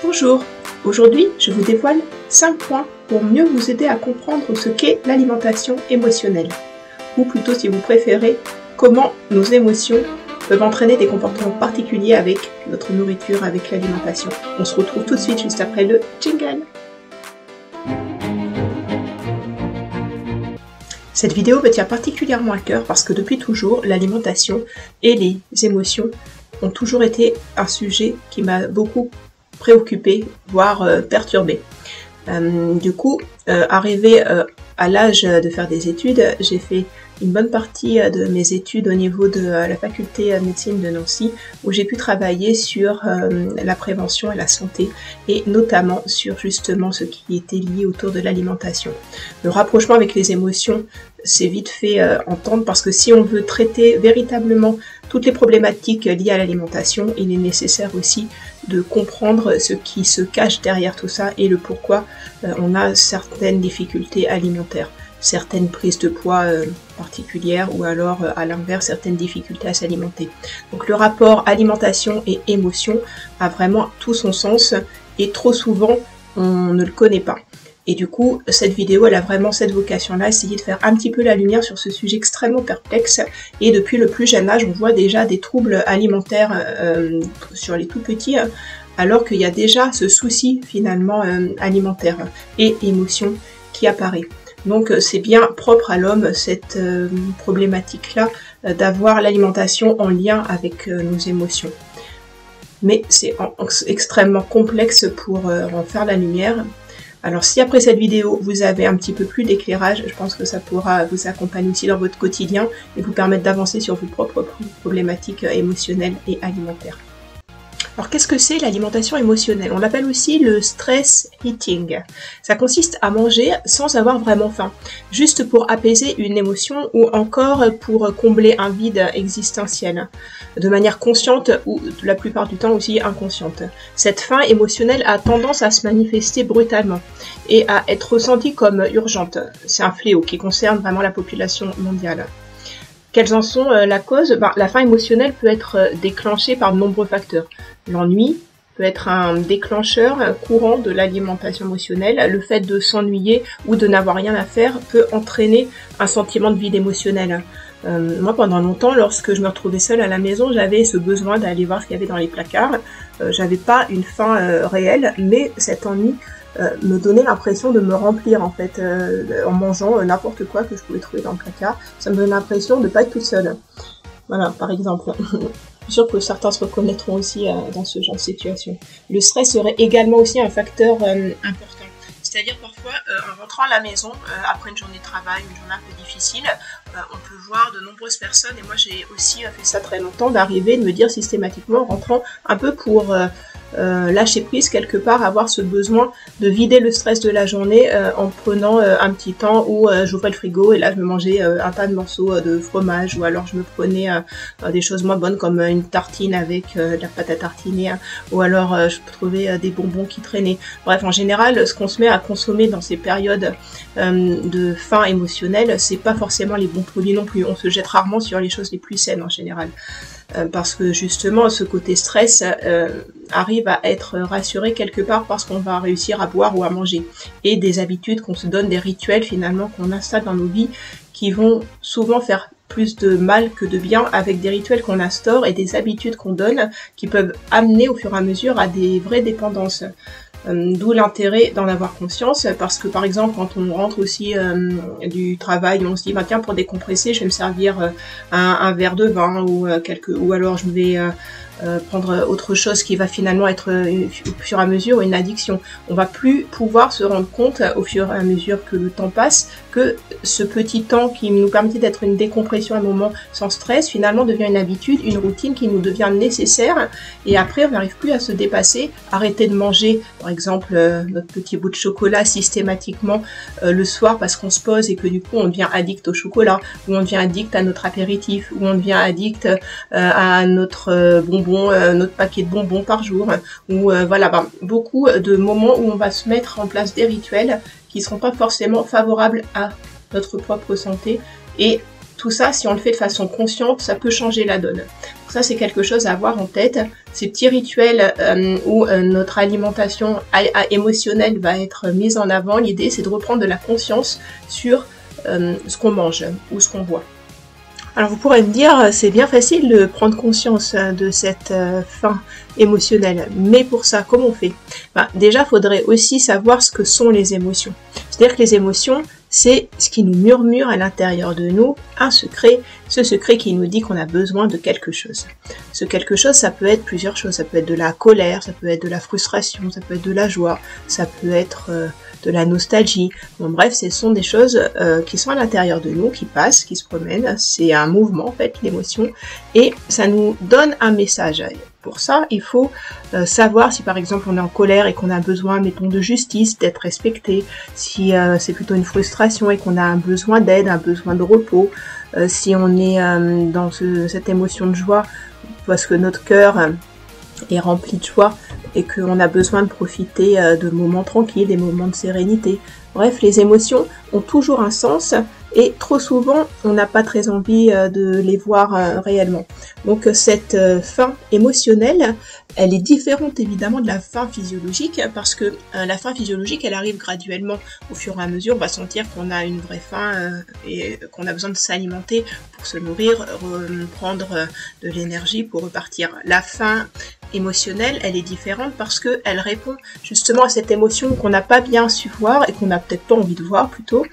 Bonjour, aujourd'hui je vous dévoile 5 points pour mieux vous aider à comprendre ce qu'est l'alimentation émotionnelle. Ou plutôt si vous préférez, comment nos émotions peuvent entraîner des comportements particuliers avec notre nourriture, avec l'alimentation. On se retrouve tout de suite juste après le jingle. Cette vidéo me tient particulièrement à cœur parce que depuis toujours, l'alimentation et les émotions ont toujours été un sujet qui m'a beaucoup préoccupée, voire perturbée. Arrivé à l'âge de faire des études, j'ai fait une bonne partie de mes études au niveau de la faculté de médecine de Nancy, où j'ai pu travailler sur la prévention et la santé, et notamment sur justement ce qui était lié autour de l'alimentation. Le rapprochement avec les émotions s'est vite fait entendre, parce que si on veut traiter véritablement toutes les problématiques liées à l'alimentation, il est nécessaire aussi de comprendre ce qui se cache derrière tout ça et le pourquoi on a certaines difficultés alimentaires, certaines prises de poids particulières, ou alors à l'inverse certaines difficultés à s'alimenter. Donc le rapport alimentation et émotion a vraiment tout son sens, et trop souvent on ne le connaît pas. Et du coup, cette vidéo, elle a vraiment cette vocation-là, essayer de faire un petit peu la lumière sur ce sujet extrêmement perplexe. Et depuis le plus jeune âge, on voit déjà des troubles alimentaires sur les tout petits, alors qu'il y a déjà ce souci finalement alimentaire et émotion qui apparaît. Donc c'est bien propre à l'homme, cette problématique-là, d'avoir l'alimentation en lien avec nos émotions. Mais c'est extrêmement complexe pour en faire la lumière. Alors si après cette vidéo, vous avez un petit peu plus d'éclairage, je pense que ça pourra vous accompagner aussi dans votre quotidien et vous permettre d'avancer sur vos propres problématiques émotionnelles et alimentaires. Alors qu'est-ce que c'est l'alimentation émotionnelle? On l'appelle aussi le stress eating. Ça consiste à manger sans avoir vraiment faim, juste pour apaiser une émotion ou encore pour combler un vide existentiel, de manière consciente ou la plupart du temps aussi inconsciente. Cette faim émotionnelle a tendance à se manifester brutalement et à être ressentie comme urgente. C'est un fléau qui concerne vraiment la population mondiale. Quelles en sont la cause? La faim émotionnelle peut être déclenchée par de nombreux facteurs. L'ennui peut être un déclencheur courant de l'alimentation émotionnelle. Le fait de s'ennuyer ou de n'avoir rien à faire peut entraîner un sentiment de vide émotionnel. Moi, pendant longtemps, lorsque je me retrouvais seule à la maison, j'avais ce besoin d'aller voir ce qu'il y avait dans les placards. J'avais pas une faim réelle, mais cet ennui me donnait l'impression de me remplir en fait, en mangeant n'importe quoi que je pouvais trouver dans le placard. Ça me donnait l'impression de ne pas être toute seule. Voilà, par exemple. Je suis sûre que certains se reconnaîtront aussi dans ce genre de situation. Le stress serait également aussi un facteur important. C'est-à-dire parfois, en rentrant à la maison, après une journée de travail, une journée un peu difficile, on peut voir de nombreuses personnes, et moi j'ai aussi fait ça très longtemps, d'arriver, de me dire systématiquement, en rentrant un peu pour lâcher prise quelque part, avoir ce besoin de vider le stress de la journée en prenant un petit temps où j'ouvrais le frigo et là je me mangeais un tas de morceaux de fromage, ou alors je me prenais des choses moins bonnes comme une tartine avec de la pâte à tartiner, ou alors je trouvais des bonbons qui traînaient. Bref, en général, ce qu'on se met à consommer dans ces périodes de faim émotionnelle, c'est pas forcément les bons produits non plus. On se jette rarement sur les choses les plus saines en général. Parce que justement ce côté stress arrive à être rassuré quelque part parce qu'on va réussir à boire ou à manger, et des habitudes qu'on se donne, des rituels finalement qu'on installe dans nos vies qui vont souvent faire plus de mal que de bien, avec des rituels qu'on instaure et des habitudes qu'on donne qui peuvent amener au fur et à mesure à des vraies dépendances. D'où l'intérêt d'en avoir conscience, parce que par exemple quand on rentre aussi du travail, on se dit tiens, pour décompresser je vais me servir un verre de vin ou alors je vais prendre autre chose qui va finalement être au fur et à mesure une addiction. On va plus pouvoir se rendre compte au fur et à mesure que le temps passe que ce petit temps qui nous permettait d'être une décompression à un moment sans stress finalement devient une habitude, une routine qui nous devient nécessaire, et après on n'arrive plus à se dépasser, arrêter de manger par exemple notre petit bout de chocolat systématiquement le soir parce qu'on se pose et que du coup on devient addict au chocolat, ou on devient addict à notre apéritif, ou on devient addict à notre notre paquet de bonbons par jour, ou voilà, beaucoup de moments où on va se mettre en place des rituels qui ne seront pas forcément favorables à notre propre santé, et tout ça, si on le fait de façon consciente, ça peut changer la donne. Donc ça, c'est quelque chose à avoir en tête. Ces petits rituels où notre alimentation émotionnelle va être mise en avant, l'idée, c'est de reprendre de la conscience sur ce qu'on mange ou ce qu'on boit. Alors vous pourrez me dire, c'est bien facile de prendre conscience de cette faim émotionnelle, mais pour ça, comment on fait? Déjà, il faudrait aussi savoir ce que sont les émotions. C'est-à-dire que les émotions, c'est ce qui nous murmure à l'intérieur de nous, un secret, ce secret qui nous dit qu'on a besoin de quelque chose. Ce quelque chose, ça peut être plusieurs choses, ça peut être de la colère, ça peut être de la frustration, ça peut être de la joie, ça peut être de la nostalgie. Bon, bref, ce sont des choses qui sont à l'intérieur de nous, qui passent, qui se promènent, c'est un mouvement en fait, l'émotion, et ça nous donne un message. Pour ça, il faut savoir si par exemple on est en colère et qu'on a besoin, mettons, de justice, d'être respecté, si c'est plutôt une frustration et qu'on a un besoin d'aide, un besoin de repos, si on est dans cette émotion de joie parce que notre cœur est rempli de joie et qu'on a besoin de profiter de moments tranquilles, des moments de sérénité. Bref, les émotions ont toujours un sens et trop souvent, on n'a pas très envie de les voir réellement. Donc cette faim émotionnelle, elle est différente évidemment de la faim physiologique parce que la faim physiologique, elle arrive graduellement au fur et à mesure. On va sentir qu'on a une vraie faim et qu'on a besoin de s'alimenter pour se nourrir, prendre de l'énergie pour repartir. La faim émotionnelle, elle est différente parce qu'elle répond justement à cette émotion qu'on n'a pas bien su voir et qu'on n'a peut-être pas envie de voir plutôt.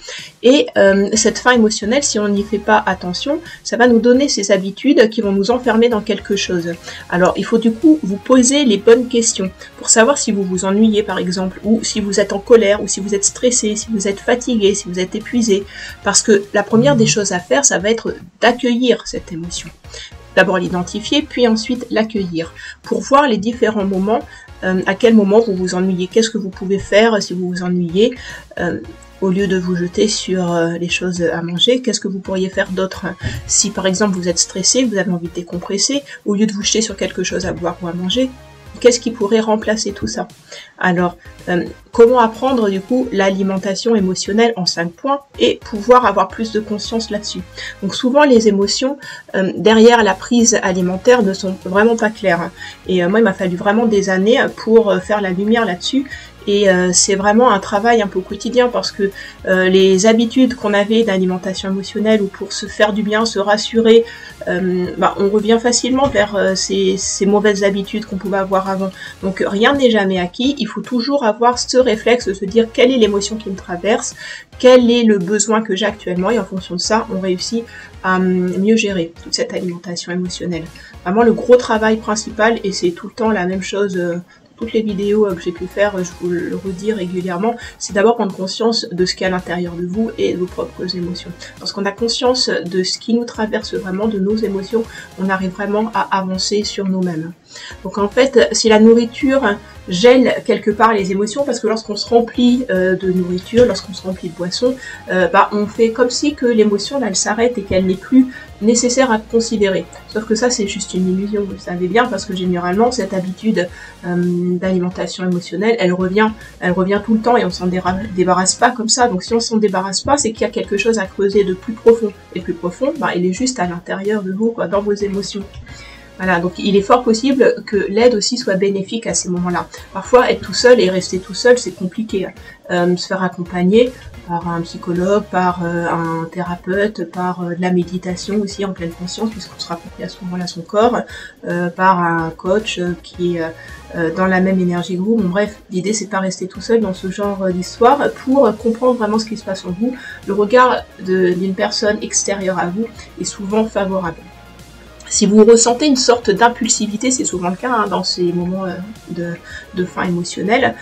Et cette faim émotionnelle, si on n'y fait pas attention, ça va nous donner ces habitudes qui vont nous enfermer dans quelque chose. Alors il faut du coup vous poser les bonnes questions pour savoir si vous vous ennuyez par exemple, ou si vous êtes en colère, ou si vous êtes stressé, si vous êtes fatigué, si vous êtes épuisé. Parce que la première des choses à faire, ça va être d'accueillir cette émotion. D'abord l'identifier, puis ensuite l'accueillir, pour voir les différents moments, à quel moment vous vous ennuyez, qu'est-ce que vous pouvez faire si vous vous ennuyez, au lieu de vous jeter sur les choses à manger, qu'est-ce que vous pourriez faire d'autre? Si par exemple vous êtes stressé, vous avez envie de décompresser, au lieu de vous jeter sur quelque chose à boire ou à manger, qu'est-ce qui pourrait remplacer tout ça? Alors, comment apprendre du coup l'alimentation émotionnelle en 5 points et pouvoir avoir plus de conscience là-dessus? Donc souvent les émotions derrière la prise alimentaire ne sont vraiment pas claires. Et moi il m'a fallu vraiment des années pour faire la lumière là-dessus. Et c'est vraiment un travail un peu quotidien parce que les habitudes qu'on avait d'alimentation émotionnelle ou pour se faire du bien, se rassurer, on revient facilement vers ces mauvaises habitudes qu'on pouvait avoir avant. Donc rien n'est jamais acquis, il faut toujours avoir ce réflexe de se dire quelle est l'émotion qui me traverse, quel est le besoin que j'ai actuellement et en fonction de ça, on réussit à mieux gérer toute cette alimentation émotionnelle. Vraiment le gros travail principal, et c'est tout le temps la même chose toutes les vidéos que j'ai pu faire, je vous le redis régulièrement, c'est d'abord prendre conscience de ce qu'il y a à l'intérieur de vous et de vos propres émotions. Lorsqu'on a conscience de ce qui nous traverse vraiment, de nos émotions, on arrive vraiment à avancer sur nous-mêmes. Donc en fait, si la nourriture gèle quelque part les émotions, parce que lorsqu'on se remplit de nourriture, lorsqu'on se remplit de boissons, on fait comme si que l'émotion elle s'arrête et qu'elle n'est plus nécessaire à considérer. Sauf que ça c'est juste une illusion, vous le savez bien, parce que généralement cette habitude d'alimentation émotionnelle, elle revient tout le temps et on s'en débarrasse pas comme ça. Donc si on s'en débarrasse pas, c'est qu'il y a quelque chose à creuser de plus profond. Et plus profond, il est juste à l'intérieur de vous, quoi, dans vos émotions. Voilà, donc il est fort possible que l'aide aussi soit bénéfique à ces moments-là. Parfois, être tout seul et rester tout seul, c'est compliqué. Se faire accompagner par un psychologue, par un thérapeute, par de la méditation aussi en pleine conscience, puisqu'on se rappelle à ce moment-là son corps, par un coach qui est dans la même énergie que vous. Bon, bref, l'idée c'est pas rester tout seul dans ce genre d'histoire pour comprendre vraiment ce qui se passe en vous. Le regard d'une personne extérieure à vous est souvent favorable. Si vous ressentez une sorte d'impulsivité, c'est souvent le cas dans ces moments de faim émotionnelle,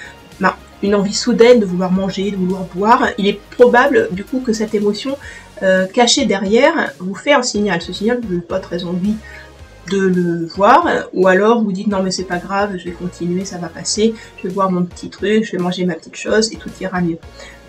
une envie soudaine de vouloir manger, de vouloir boire, il est probable du coup que cette émotion cachée derrière vous fait un signal. Ce signal, vous n'avez pas très envie de le voir, ou alors vous dites non mais c'est pas grave, je vais continuer, ça va passer, je vais boire mon petit truc, je vais manger ma petite chose et tout ira mieux.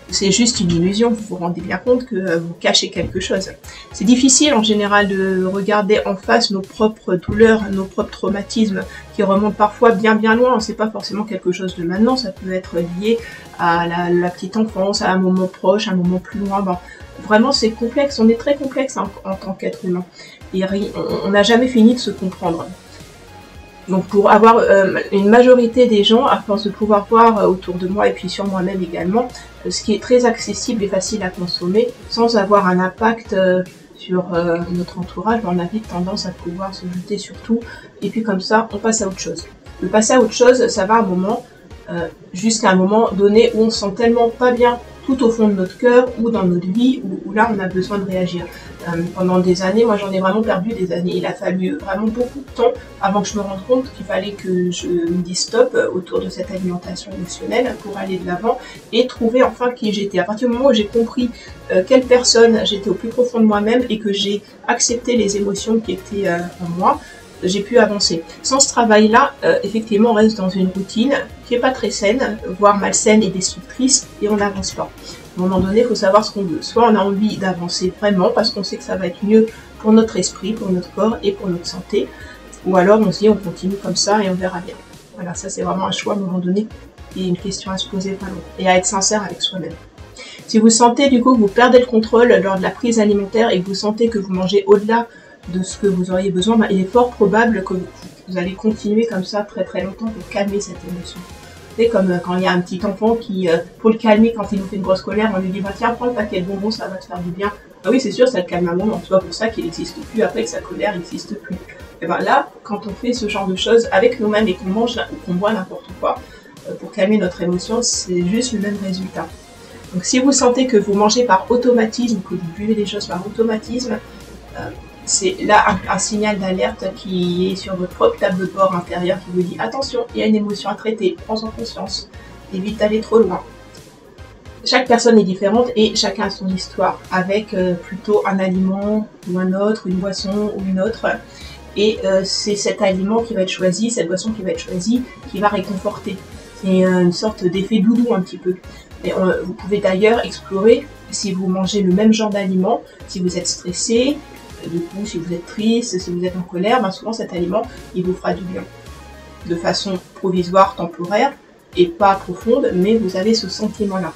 c'est juste une illusion, vous vous rendez bien compte que vous cachez quelque chose. C'est difficile en général de regarder en face nos propres douleurs, nos propres traumatismes qui remontent parfois bien loin. C'est pas forcément quelque chose de maintenant, ça peut être lié à la petite enfance, à un moment proche, à un moment plus loin. Bon, vraiment c'est complexe, on est très complexe en tant qu'être humain. Et on n'a jamais fini de se comprendre. Donc pour avoir une majorité des gens, à force de pouvoir voir autour de moi et puis sur moi-même également, ce qui est très accessible et facile à consommer, sans avoir un impact sur notre entourage, on a vite tendance à pouvoir se jeter sur tout, et puis comme ça, on passe à autre chose. Le passer à autre chose, ça va un moment, jusqu'à un moment donné où on se sent tellement pas bien tout au fond de notre cœur ou dans notre vie, où là on a besoin de réagir. Pendant des années, moi j'en ai vraiment perdu des années. Il a fallu vraiment beaucoup de temps avant que je me rende compte qu'il fallait que je me dise stop autour de cette alimentation émotionnelle pour aller de l'avant et trouver enfin qui j'étais. À partir du moment où j'ai compris quelle personne j'étais au plus profond de moi-même et que j'ai accepté les émotions qui étaient en moi, j'ai pu avancer. Sans ce travail-là, effectivement, on reste dans une routine qui n'est pas très saine, voire malsaine et destructrice, et on n'avance pas. À un moment donné, il faut savoir ce qu'on veut. Soit on a envie d'avancer vraiment parce qu'on sait que ça va être mieux pour notre esprit, pour notre corps et pour notre santé, ou alors on se dit on continue comme ça et on verra bien. Voilà, ça c'est vraiment un choix à un moment donné et une question à se poser vraiment, et à être sincère avec soi-même. Si vous sentez du coup que vous perdez le contrôle lors de la prise alimentaire et que vous sentez que vous mangez au-delà de ce que vous auriez besoin, il est fort probable que vous allez continuer comme ça très longtemps pour calmer cette émotion. C'est comme quand il y a un petit enfant qui, pour le calmer quand il nous fait une grosse colère, on lui dit bah, tiens, prends un paquet de bonbons, ça va te faire du bien. Ah oui, c'est sûr, ça te calme un moment, c'est pas pour ça qu'il n'existe plus après que sa colère n'existe plus. Et ben là, quand on fait ce genre de choses avec nous-mêmes et qu'on mange ou qu'on boit n'importe quoi, pour calmer notre émotion, c'est juste le même résultat. Donc si vous sentez que vous mangez par automatisme, que vous buvez des choses par automatisme, c'est là un signal d'alerte qui est sur votre propre tableau de bord intérieur qui vous dit attention, il y a une émotion à traiter, prends-en conscience, évite d'aller trop loin. Chaque personne est différente et chacun a son histoire, avec plutôt un aliment ou un autre, une boisson ou une autre. Et c'est cet aliment qui va être choisi, cette boisson qui va être choisie, qui va réconforter. C'est une sorte d'effet doudou un petit peu. Et vous pouvez d'ailleurs explorer si vous mangez le même genre d'aliment, si vous êtes stressé, du coup si vous êtes triste, si vous êtes en colère, ben souvent cet aliment il vous fera du bien. De façon provisoire, temporaire et pas profonde, mais vous avez ce sentiment-là.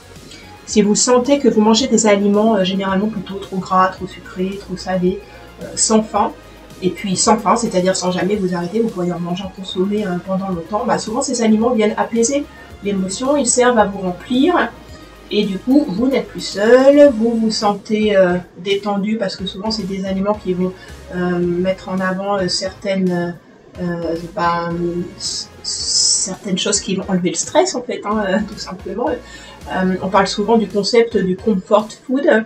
Si vous sentez que vous mangez des aliments généralement plutôt trop gras, trop sucrés, trop salés, sans faim, et puis sans faim, c'est-à-dire sans jamais vous arrêter, vous pourriez en manger, en consommer pendant longtemps, bah souvent ces aliments viennent apaiser l'émotion, ils servent à vous remplir, et du coup vous n'êtes plus seul, vous vous sentez détendu, parce que souvent c'est des aliments qui vont mettre en avant certaines choses qui vont enlever le stress en fait, tout simplement. On parle souvent du concept du comfort food,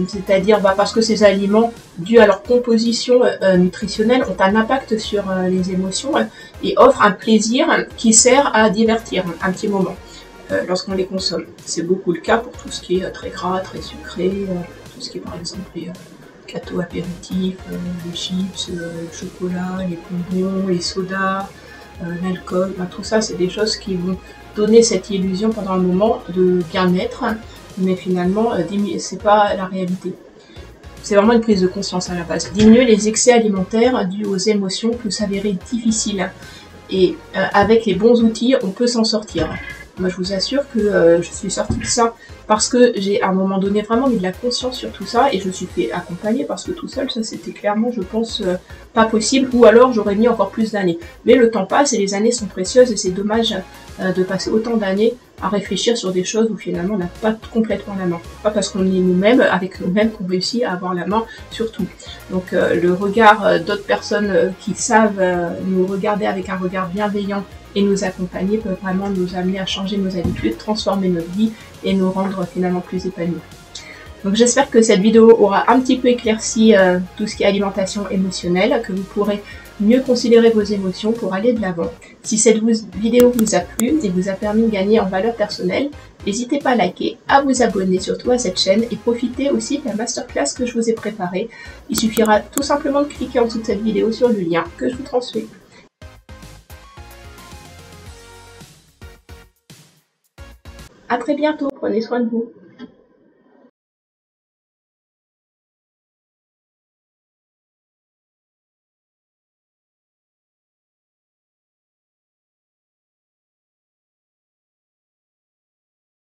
c'est-à-dire parce que ces aliments, dus à leur composition nutritionnelle, ont un impact sur les émotions et offrent un plaisir qui sert à divertir un petit moment lorsqu'on les consomme. C'est beaucoup le cas pour tout ce qui est très gras, très sucré, tout ce qui est par exemple les gâteaux apéritifs, les chips, le chocolat, les bonbons, les sodas, l'alcool, tout ça c'est des choses qui vont donner cette illusion pendant un moment de bien-être, mais finalement c'est pas la réalité. C'est vraiment une prise de conscience à la base. Diminuer les excès alimentaires dus aux émotions peut s'avérer difficile, et avec les bons outils on peut s'en sortir. Moi je vous assure que je suis sortie de ça parce que j'ai à un moment donné vraiment mis de la conscience sur tout ça, et je me suis fait accompagner, parce que tout seul ça c'était clairement je pense pas possible, ou alors j'aurais mis encore plus d'années. Mais le temps passe et les années sont précieuses, et c'est dommage de passer autant d'années à réfléchir sur des choses où finalement on n'a pas complètement la main. Pas parce qu'on est nous-mêmes, avec nous-mêmes, qu'on réussit à avoir la main sur tout. Donc le regard d'autres personnes qui savent nous regarder avec un regard bienveillant et nous accompagner peut vraiment nous amener à changer nos habitudes, transformer notre vie et nous rendre finalement plus épanouis. Donc j'espère que cette vidéo aura un petit peu éclairci tout ce qui est alimentation émotionnelle, que vous pourrez mieux considérer vos émotions pour aller de l'avant. Si cette vidéo vous a plu et vous a permis de gagner en valeur personnelle, n'hésitez pas à liker, à vous abonner surtout à cette chaîne, et profitez aussi de la masterclass que je vous ai préparée. Il suffira tout simplement de cliquer en dessous de cette vidéo sur le lien que je vous transmets. À très bientôt, prenez soin de vous.